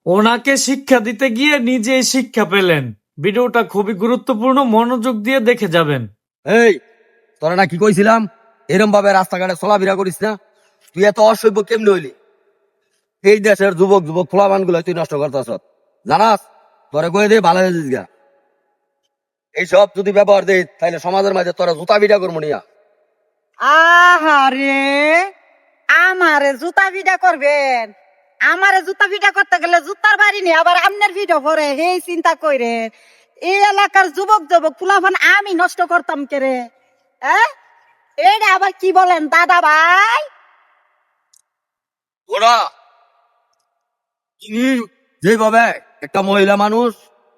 ওনাকে শিক্ষা দিতে গিয়ে নিজেই শিক্ষা পেলেন। ভিডিওটা খুবই গুরুত্বপূর্ণ, মনোযোগ দিয়ে দেখে যাবেন। এই তোরা না কি কইছিলাম এরম ভাবে রাস্তাঘাটে চলাফেরা করিস না? তুই এত অসভ্য কেমনি হইলি? এই দেশের যুবক যুবক ফলাবান গুলো তুই নষ্ট করতেছ, জানাস? তোরে কয়ে দিয়ে ভালো হয়েছিস গা। এইসব যদি ব্যবহার দিই তাহলে সমাজের মাঝে তোরা জুতা বিটা করবো নিয়া। আহারে, আমারে জুতা ভিডা করবেন? আমারে জুতা ভিডা করতে গেলে জুতার বাড়ি নেই, আবার আমনের ভিডিও করে এই চিন্তা কইরে এই এলাকার যুবক যুবক ফুলাফান আমি নষ্ট করতাম কে রে? এইটা আবার কি বলেন দাদা ভাই? ওরা তুমি যেভাবে একটা মহিলা মানুষ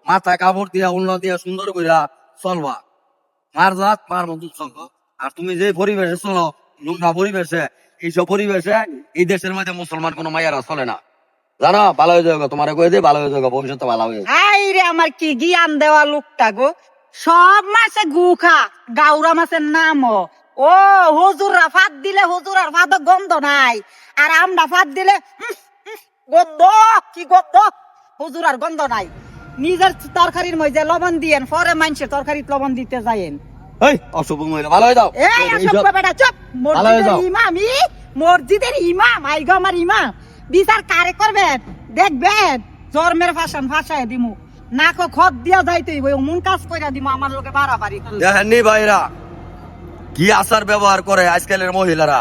মাথায় কাপড় দিয়া উন্নত দিয়া সুন্দর কইরা চলবা, মার জাত মার মতো চলবো। আর তুমি যে পরিবেশে চলো, নোংরা পরিবেশে, এইসব পরিবেশে এই দেশের মধ্যে মুসলমান কোনো মাইয়ারা চলে না, জানো? ভালো হয়ে যাবে, তোমার কয়ে দিয়ে ভালো হয়ে যাবে, ভবিষ্যতে ভালো হয়ে যাবে। হাই রে, আমার কি জ্ঞান দেওয়া লোকটা গো! সব মাছে গুখা, গাউরা মাছের নাম ও হুজুররা ফাঁদ দিলে হুজুরার ফাঁদ গন্ধ নাই, আর আমরা ফাঁদ দিলে গন্ধ, কি গন্ধ! হুজুরার গন্ধ নাই। নিজের তরকারির মধ্যে লবণ দিয়েন, পরে মানুষের তরকারিতে লবণ দিতে যায়েন। এই অশুভ মহিলা, ভালো হয়ে যাও। এই অসভ্য বেটা, চুপ! ভালো হয়ে যাও। মসজিদের ইমাম, মসজিদের ইমাম, আইগো আমার ইমাম, বিচার কারে করবেন দেখবেন? জন্মের ফাঁসায় দিমু, নাকো খত দিয়া যাইতে মন কাজ কইরা দিমু, আমার লোকে বাড়াবাড়ি। দেখেননি ভাইরা কি আচার ব্যবহার করে আজকালের মহিলারা?